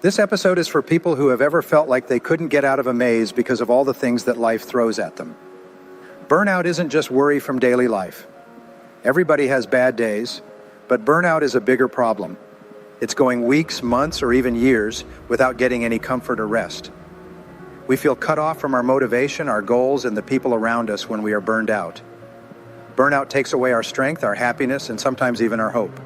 This episode is for people who have ever felt like they couldn't get out of a maze because of all the things that life throws at them. Burnout isn't just worry from daily life. Everybody has bad days, but burnout is a bigger problem. It's going weeks, months, or even years without getting any comfort or rest. We feel cut off from our motivation, our goals, and the people around us when we are burned out. Burnout takes away our strength, our happiness, and sometimes even our hope.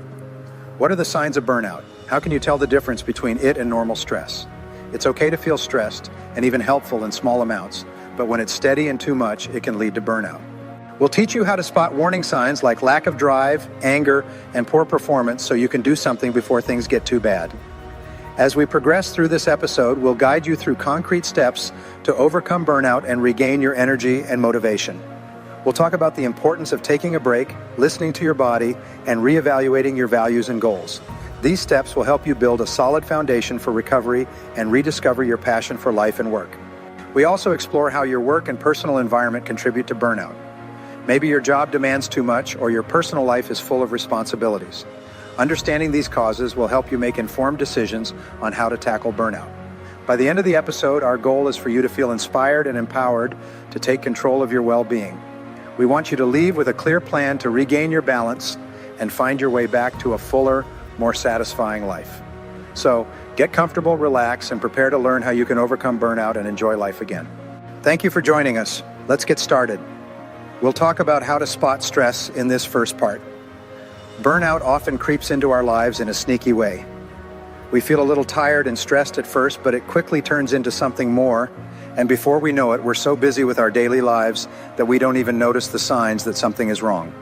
What are the signs of burnout? How can you tell the difference between it and normal stress? It's okay to feel stressed and even helpful in small amounts, but when it's steady and too much, it can lead to burnout. We'll teach you how to spot warning signs like lack of drive, anger, and poor performance so you can do something before things get too bad. As we progress through this episode, we'll guide you through concrete steps to overcome burnout and regain your energy and motivation. We'll talk about the importance of taking a break, listening to your body, and reevaluating your values and goals. These steps will help you build a solid foundation for recovery and rediscover your passion for life and work. We also explore how your work and personal environment contribute to burnout. Maybe your job demands too much, or your personal life is full of responsibilities. Understanding these causes will help you make informed decisions on how to tackle burnout. By the end of the episode, our goal is for you to feel inspired and empowered to take control of your well-being. We want you to leave with a clear plan to regain your balance and find your way back to a fuller, more satisfying life. So, get comfortable, relax, and prepare to learn how you can overcome burnout and enjoy life again. Thank you for joining us. Let's get started. We'll talk about how to spot stress in this first part. Burnout often creeps into our lives in a sneaky way. We feel a little tired and stressed at first, but it quickly turns into something more, and before we know it, we're so busy with our daily lives that we don't even notice the signs that something is wrong.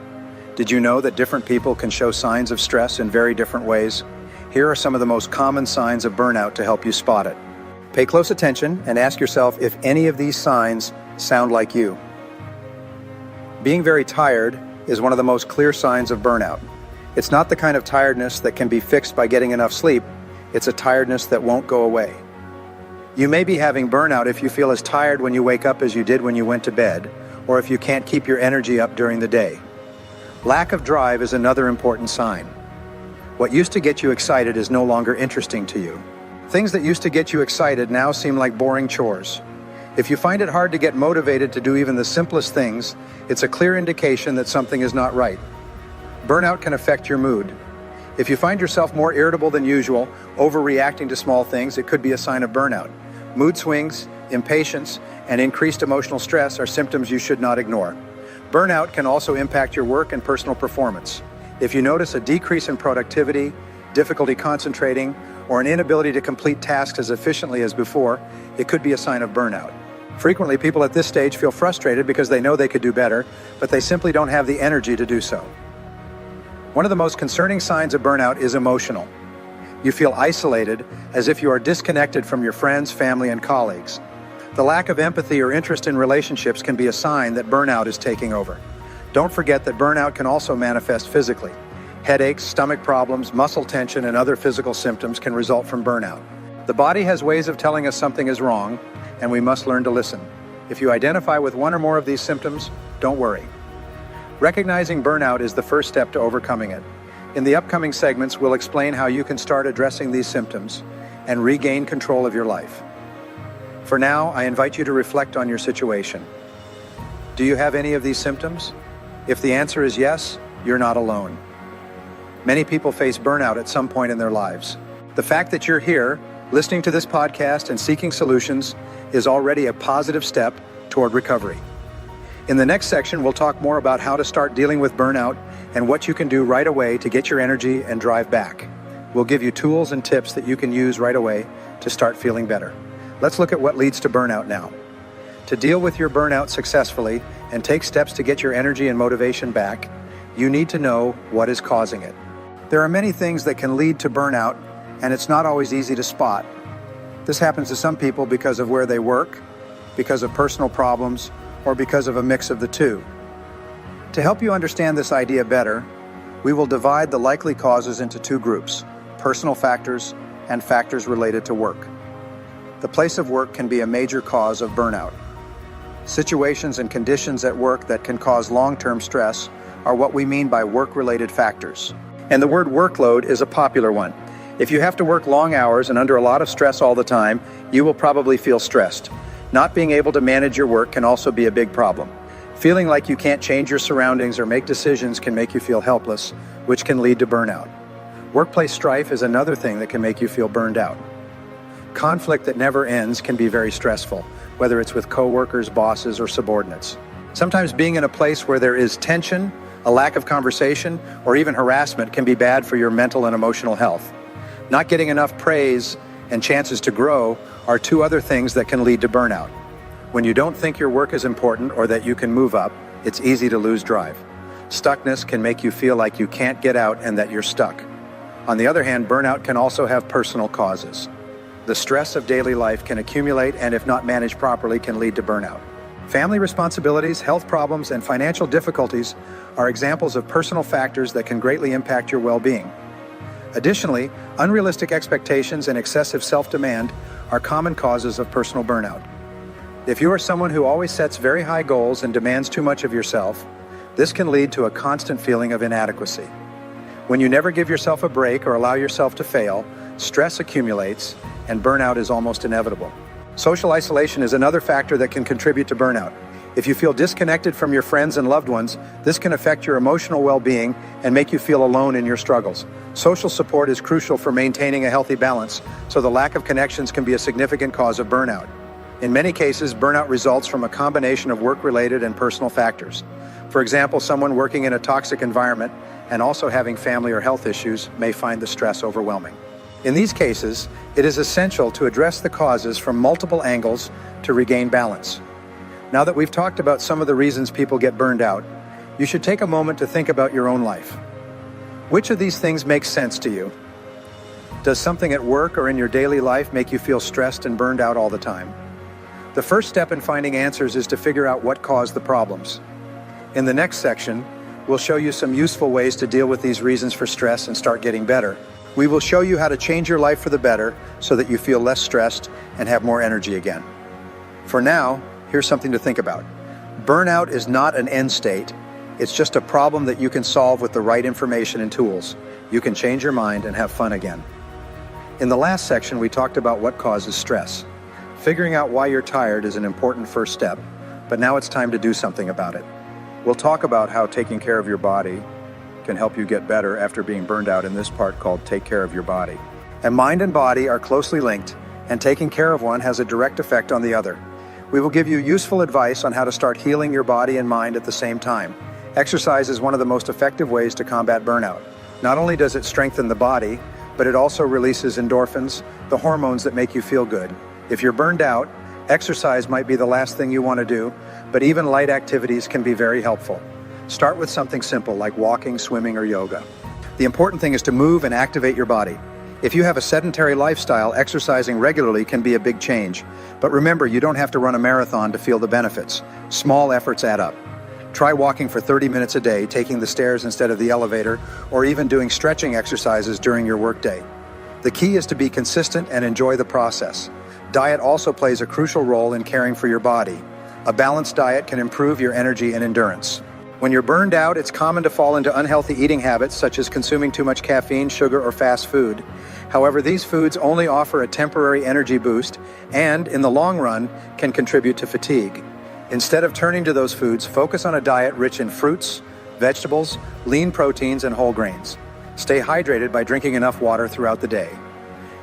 Did you know that different people can show signs of stress in very different ways? Here are some of the most common signs of burnout to help you spot it. Pay close attention and ask yourself if any of these signs sound like you. Being very tired is one of the most clear signs of burnout. It's not the kind of tiredness that can be fixed by getting enough sleep. It's a tiredness that won't go away. You may be having burnout if you feel as tired when you wake up as you did when you went to bed, or if you can't keep your energy up during the day. Lack of drive is another important sign. What used to get you excited is no longer interesting to you. Things that used to get you excited now seem like boring chores. If you find it hard to get motivated to do even the simplest things, it's a clear indication that something is not right. Burnout can affect your mood. If you find yourself more irritable than usual, overreacting to small things, it could be a sign of burnout. Mood swings, impatience, and increased emotional stress are symptoms you should not ignore. Burnout can also impact your work and personal performance. If you notice a decrease in productivity, difficulty concentrating, or an inability to complete tasks as efficiently as before, it could be a sign of burnout. Frequently, people at this stage feel frustrated because they know they could do better, but they simply don't have the energy to do so. One of the most concerning signs of burnout is emotional. You feel isolated, as if you are disconnected from your friends, family, and colleagues. The lack of empathy or interest in relationships can be a sign that burnout is taking over. Don't forget that burnout can also manifest physically. Headaches, stomach problems, muscle tension, and other physical symptoms can result from burnout. The body has ways of telling us something is wrong, and we must learn to listen. If you identify with one or more of these symptoms, don't worry. Recognizing burnout is the first step to overcoming it. In the upcoming segments, we'll explain how you can start addressing these symptoms and regain control of your life. For now, I invite you to reflect on your situation. Do you have any of these symptoms? If the answer is yes, you're not alone. Many people face burnout at some point in their lives. The fact that you're here, listening to this podcast and seeking solutions, is already a positive step toward recovery. In the next section, we'll talk more about how to start dealing with burnout and what you can do right away to get your energy and drive back. We'll give you tools and tips that you can use right away to start feeling better. Let's look at what leads to burnout now. To deal with your burnout successfully and take steps to get your energy and motivation back, you need to know what is causing it. There are many things that can lead to burnout, and it's not always easy to spot. This happens to some people because of where they work, because of personal problems, or because of a mix of the two. To help you understand this idea better, we will divide the likely causes into two groups: personal factors and factors related to work. The place of work can be a major cause of burnout. Situations and conditions at work that can cause long-term stress are what we mean by work-related factors. And the word workload is a popular one. If you have to work long hours and under a lot of stress all the time, you will probably feel stressed. Not being able to manage your work can also be a big problem. Feeling like you can't change your surroundings or make decisions can make you feel helpless, which can lead to burnout. Workplace strife is another thing that can make you feel burned out. Conflict that never ends can be very stressful, whether it's with coworkers, bosses, or subordinates. Sometimes being in a place where there is tension, a lack of conversation, or even harassment can be bad for your mental and emotional health. Not getting enough praise and chances to grow are two other things that can lead to burnout. When you don't think your work is important or that you can move up, it's easy to lose drive. Stuckness can make you feel like you can't get out and that you're stuck. On the other hand, burnout can also have personal causes. The stress of daily life can accumulate and, if not managed properly, can lead to burnout. Family responsibilities, health problems, and financial difficulties are examples of personal factors that can greatly impact your well-being. Additionally, unrealistic expectations and excessive self-demand are common causes of personal burnout. If you are someone who always sets very high goals and demands too much of yourself, this can lead to a constant feeling of inadequacy. When you never give yourself a break or allow yourself to fail, stress accumulates and burnout is almost inevitable. Social isolation is another factor that can contribute to burnout. If you feel disconnected from your friends and loved ones, this can affect your emotional well-being and make you feel alone in your struggles. Social support is crucial for maintaining a healthy balance, so the lack of connections can be a significant cause of burnout. In many cases, burnout results from a combination of work-related and personal factors. For example, someone working in a toxic environment and also having family or health issues may find the stress overwhelming. In these cases, it is essential to address the causes from multiple angles to regain balance. Now that we've talked about some of the reasons people get burned out, you should take a moment to think about your own life. Which of these things makes sense to you? Does something at work or in your daily life make you feel stressed and burned out all the time? The first step in finding answers is to figure out what caused the problems. In the next section, we'll show you some useful ways to deal with these reasons for stress and start getting better. We will show you how to change your life for the better so that you feel less stressed and have more energy again. For now, here's something to think about. Burnout is not an end state. It's just a problem that you can solve with the right information and tools. You can change your mind and have fun again. In the last section, we talked about what causes stress. Figuring out why you're tired is an important first step, but now it's time to do something about it. We'll talk about how taking care of your body can help you get better after being burned out in this part called Take Care of Your Body. And mind and body are closely linked, and taking care of one has a direct effect on the other. We will give you useful advice on how to start healing your body and mind at the same time. Exercise is one of the most effective ways to combat burnout. Not only does it strengthen the body, but it also releases endorphins, the hormones that make you feel good. If you're burned out, exercise might be the last thing you want to do, but even light activities can be very helpful. Start with something simple like walking, swimming, or yoga. The important thing is to move and activate your body. If you have a sedentary lifestyle, exercising regularly can be a big change. But remember, you don't have to run a marathon to feel the benefits. Small efforts add up. Try walking for 30 minutes a day, taking the stairs instead of the elevator, or even doing stretching exercises during your workday. The key is to be consistent and enjoy the process. Diet also plays a crucial role in caring for your body. A balanced diet can improve your energy and endurance. When you're burned out, it's common to fall into unhealthy eating habits such as consuming too much caffeine, sugar, or fast food. However, these foods only offer a temporary energy boost and, in the long run, can contribute to fatigue. Instead of turning to those foods, focus on a diet rich in fruits, vegetables, lean proteins, and whole grains. Stay hydrated by drinking enough water throughout the day.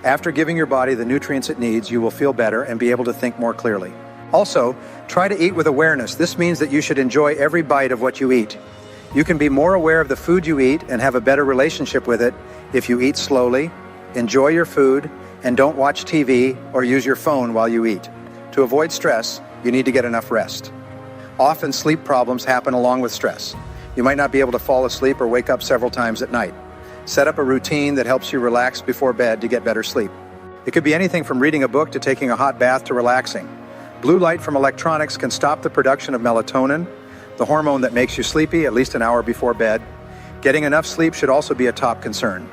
After giving your body the nutrients it needs, you will feel better and be able to think more clearly. Also, try to eat with awareness. This means that you should enjoy every bite of what you eat. You can be more aware of the food you eat and have a better relationship with it if you eat slowly, enjoy your food, and don't watch TV or use your phone while you eat. To avoid stress, you need to get enough rest. Often sleep problems happen along with stress. You might not be able to fall asleep or wake up several times at night. Set up a routine that helps you relax before bed to get better sleep. It could be anything from reading a book to taking a hot bath to relaxing. Blue light from electronics can stop the production of melatonin, the hormone that makes you sleepy at least an hour before bed. Getting enough sleep should also be a top concern.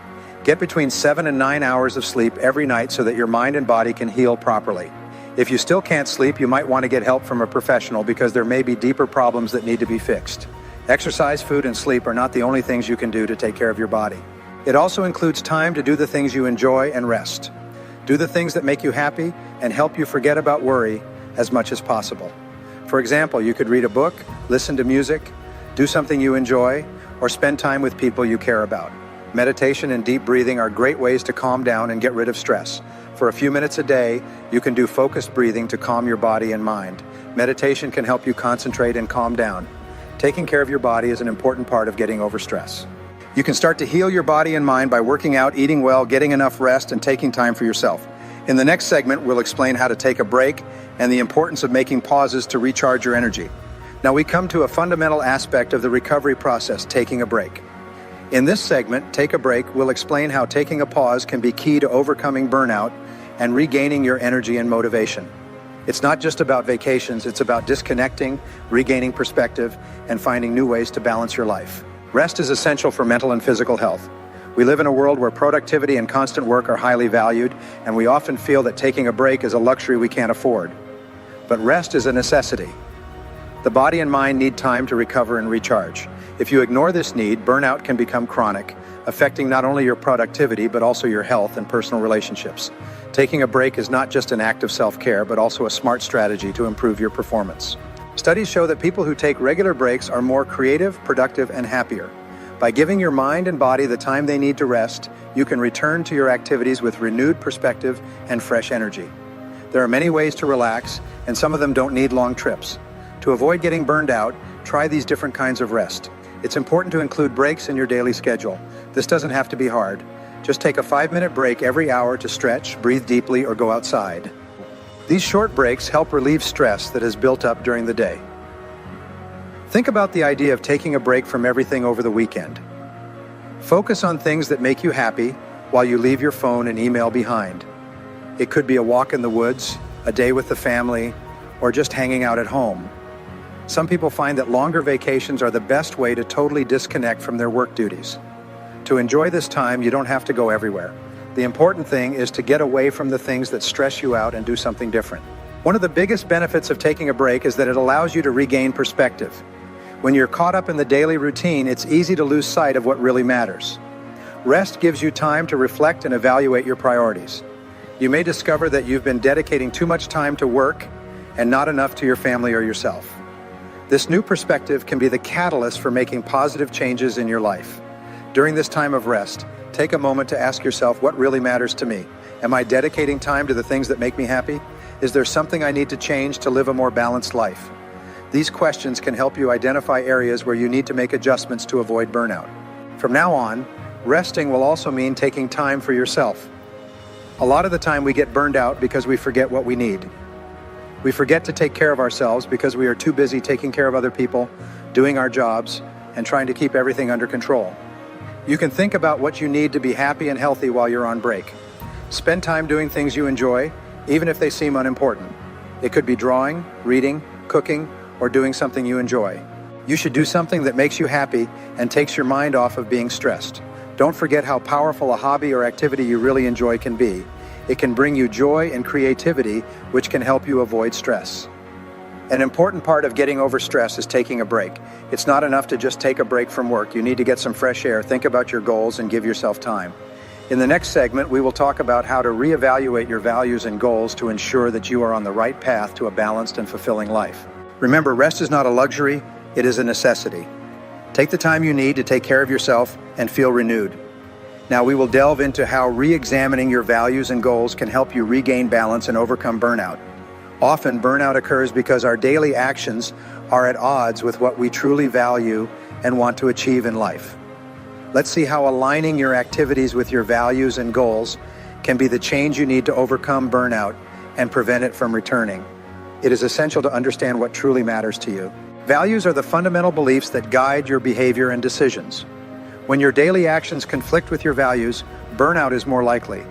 Get between 7 and 9 hours of sleep every night so that your mind and body can heal properly. If you still can't sleep, you might want to get help from a professional because there may be deeper problems that need to be fixed. Exercise, food, and sleep are not the only things you can do to take care of your body. It also includes time to do the things you enjoy and rest. Do the things that make you happy and help you forget about worry as much as possible. For example, you could read a book, listen to music, do something you enjoy, or spend time with people you care about. Meditation and deep breathing are great ways to calm down and get rid of stress. For a few minutes a day, you can do focused breathing to calm your body and mind. Meditation can help you concentrate and calm down. Taking care of your body is an important part of getting over stress. You can start to heal your body and mind by working out, eating well, getting enough rest, and taking time for yourself. In the next segment, we'll explain how to take a break and the importance of making pauses to recharge your energy. Now we come to a fundamental aspect of the recovery process, taking a break. In this segment, Take a Break, we'll explain how taking a pause can be key to overcoming burnout and regaining your energy and motivation. It's not just about vacations, it's about disconnecting, regaining perspective, and finding new ways to balance your life. Rest is essential for mental and physical health. We live in a world where productivity and constant work are highly valued, and we often feel that taking a break is a luxury we can't afford. But rest is a necessity. The body and mind need time to recover and recharge. If you ignore this need, burnout can become chronic, affecting not only your productivity, but also your health and personal relationships. Taking a break is not just an act of self-care, but also a smart strategy to improve your performance. Studies show that people who take regular breaks are more creative, productive, and happier. By giving your mind and body the time they need to rest, you can return to your activities with renewed perspective and fresh energy. There are many ways to relax, and some of them don't need long trips. To avoid getting burned out, try these different kinds of rest. It's important to include breaks in your daily schedule. This doesn't have to be hard. Just take a 5-minute break every hour to stretch, breathe deeply, or go outside. These short breaks help relieve stress that has built up during the day. Think about the idea of taking a break from everything over the weekend. Focus on things that make you happy while you leave your phone and email behind. It could be a walk in the woods, a day with the family, or just hanging out at home. Some people find that longer vacations are the best way to totally disconnect from their work duties. To enjoy this time, you don't have to go everywhere. The important thing is to get away from the things that stress you out and do something different. One of the biggest benefits of taking a break is that it allows you to regain perspective. When you're caught up in the daily routine, it's easy to lose sight of what really matters. Rest gives you time to reflect and evaluate your priorities. You may discover that you've been dedicating too much time to work and not enough to your family or yourself. This new perspective can be the catalyst for making positive changes in your life. During this time of rest, take a moment to ask yourself what really matters to me. Am I dedicating time to the things that make me happy? Is there something I need to change to live a more balanced life? These questions can help you identify areas where you need to make adjustments to avoid burnout. From now on, resting will also mean taking time for yourself. A lot of the time we get burned out because we forget what we need. We forget to take care of ourselves because we are too busy taking care of other people, doing our jobs, and trying to keep everything under control. You can think about what you need to be happy and healthy while you're on break. Spend time doing things you enjoy, even if they seem unimportant. It could be drawing, reading, cooking, or doing something you enjoy. You should do something that makes you happy and takes your mind off of being stressed. Don't forget how powerful a hobby or activity you really enjoy can be. It can bring you joy and creativity, which can help you avoid stress. An important part of getting over stress is taking a break. It's not enough to just take a break from work. You need to get some fresh air, think about your goals, and give yourself time. In the next segment, we will talk about how to reevaluate your values and goals to ensure that you are on the right path to a balanced and fulfilling life. Remember, rest is not a luxury, it is a necessity. Take the time you need to take care of yourself and feel renewed. Now we will delve into how re-examining your values and goals can help you regain balance and overcome burnout. Often, burnout occurs because our daily actions are at odds with what we truly value and want to achieve in life. Let's see how aligning your activities with your values and goals can be the change you need to overcome burnout and prevent it from returning. It is essential to understand what truly matters to you. Values are the fundamental beliefs that guide your behavior and decisions. When your daily actions conflict with your values, burnout is more likely.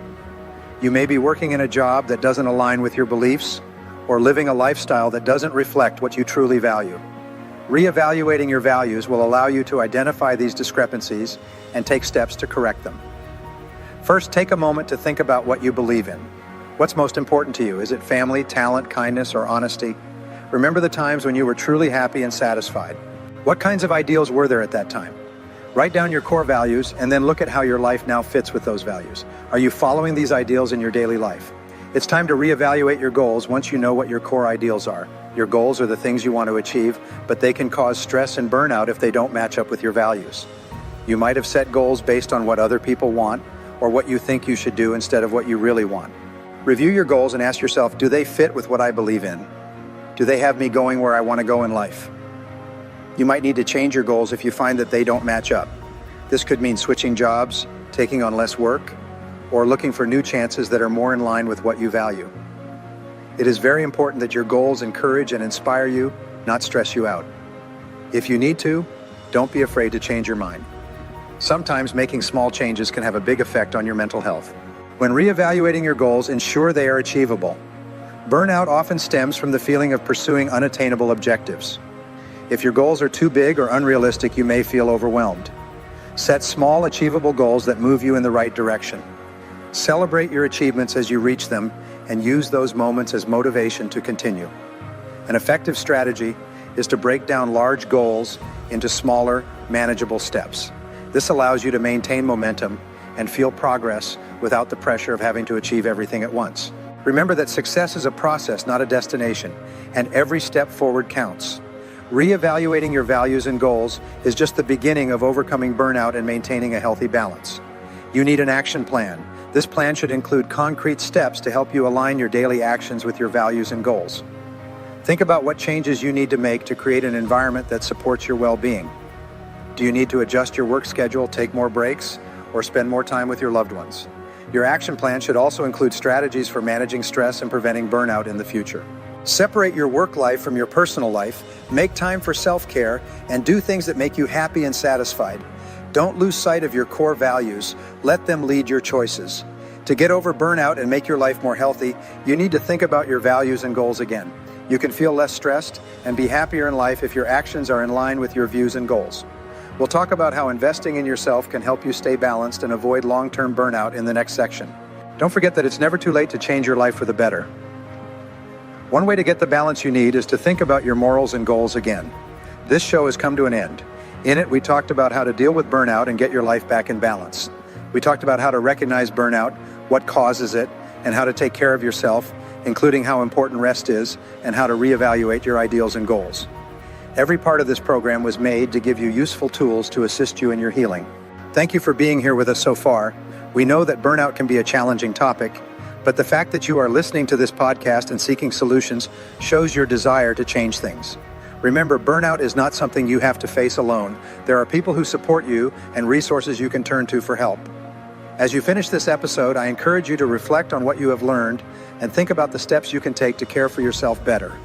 You may be working in a job that doesn't align with your beliefs, or living a lifestyle that doesn't reflect what you truly value. Reevaluating your values will allow you to identify these discrepancies and take steps to correct them. First, take a moment to think about what you believe in. What's most important to you? Is it family, talent, kindness, or honesty? Remember the times when you were truly happy and satisfied. What kinds of ideals were there at that time? Write down your core values and then look at how your life now fits with those values. Are you following these ideals in your daily life? It's time to reevaluate your goals once you know what your core ideals are. Your goals are the things you want to achieve, but they can cause stress and burnout if they don't match up with your values. You might have set goals based on what other people want or what you think you should do instead of what you really want. Review your goals and ask yourself, do they fit with what I believe in? Do they have me going where I want to go in life? You might need to change your goals if you find that they don't match up. This could mean switching jobs, taking on less work, or looking for new chances that are more in line with what you value. It is very important that your goals encourage and inspire you, not stress you out. If you need to, don't be afraid to change your mind. Sometimes making small changes can have a big effect on your mental health. When reevaluating your goals, ensure they are achievable. Burnout often stems from the feeling of pursuing unattainable objectives. If your goals are too big or unrealistic, you may feel overwhelmed. Set small, achievable goals that move you in the right direction. Celebrate your achievements as you reach them and use those moments as motivation to continue. An effective strategy is to break down large goals into smaller, manageable steps. This allows you to maintain momentum and feel progress without the pressure of having to achieve everything at once. Remember that success is a process, not a destination, and every step forward counts. Reevaluating your values and goals is just the beginning of overcoming burnout and maintaining a healthy balance. You need an action plan. This plan should include concrete steps to help you align your daily actions with your values and goals. Think about what changes you need to make to create an environment that supports your well-being. Do you need to adjust your work schedule, take more breaks, or spend more time with your loved ones? Your action plan should also include strategies for managing stress and preventing burnout in the future. Separate your work life from your personal life, make time for self-care, and do things that make you happy and satisfied. Don't lose sight of your core values. Let them lead your choices. To get over burnout and make your life more healthy, you need to think about your values and goals again. You can feel less stressed and be happier in life if your actions are in line with your views and goals. We'll talk about how investing in yourself can help you stay balanced and avoid long-term burnout in the next section. Don't forget that it's never too late to change your life for the better. One way to get the balance you need is to think about your morals and goals again. This show has come to an end. In it, we talked about how to deal with burnout and get your life back in balance. We talked about how to recognize burnout, what causes it, and how to take care of yourself, including how important rest is, and how to reevaluate your ideals and goals. Every part of this program was made to give you useful tools to assist you in your healing. Thank you for being here with us so far. We know that burnout can be a challenging topic, but the fact that you are listening to this podcast and seeking solutions shows your desire to change things. Remember, burnout is not something you have to face alone. There are people who support you and resources you can turn to for help. As you finish this episode, I encourage you to reflect on what you have learned and think about the steps you can take to care for yourself better.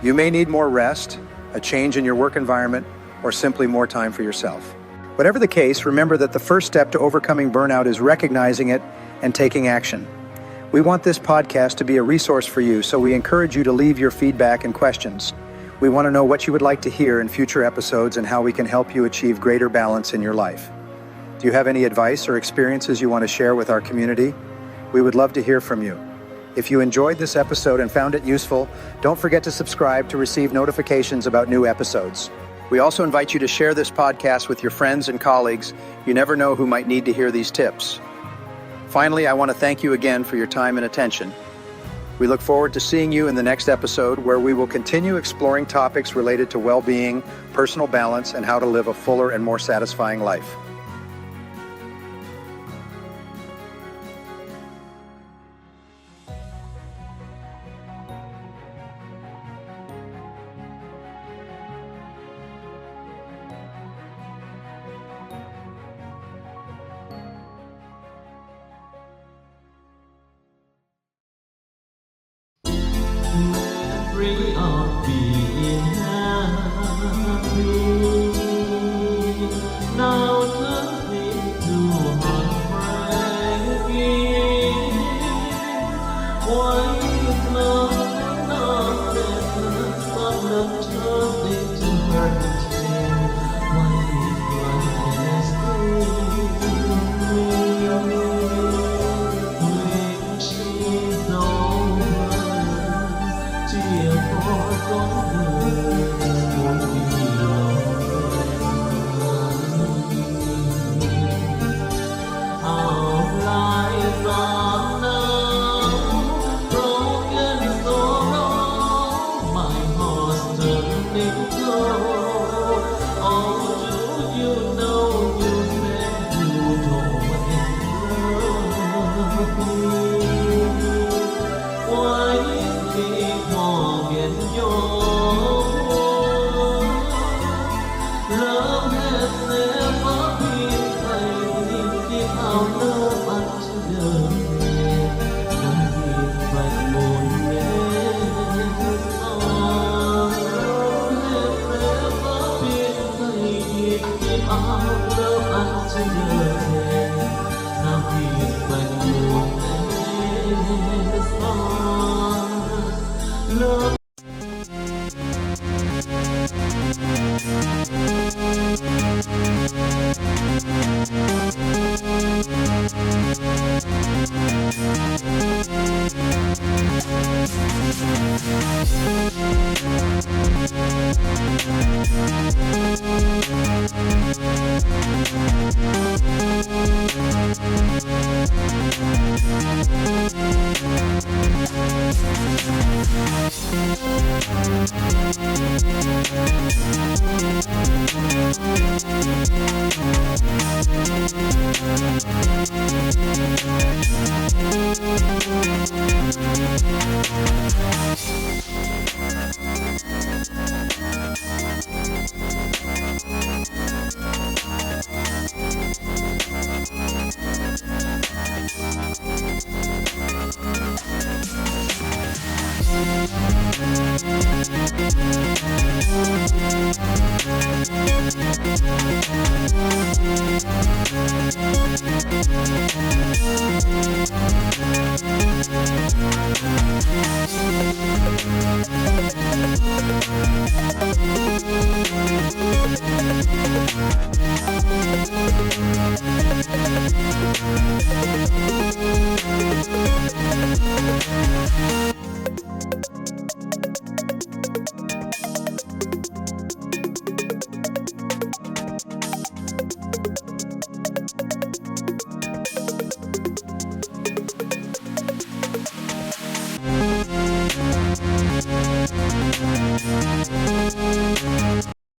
You may need more rest, a change in your work environment, or simply more time for yourself. Whatever the case, remember that the first step to overcoming burnout is recognizing it and taking action. We want this podcast to be a resource for you, so we encourage you to leave your feedback and questions. We want to know what you would like to hear in future episodes and how we can help you achieve greater balance in your life. Do you have any advice or experiences you want to share with our community? We would love to hear from you. If you enjoyed this episode and found it useful, don't forget to subscribe to receive notifications about new episodes. We also invite you to share this podcast with your friends and colleagues. You never know who might need to hear these tips. Finally, I want to thank you again for your time and attention. We look forward to seeing you in the next episode, where we will continue exploring topics related to well-being, personal balance, and how to live a fuller and more satisfying life. Free of being happy, now turning to heartbreaking. Why is love not sadness, but love turning to hurting? Why is blindness when she's over? Dear forgotten, won't be long. Love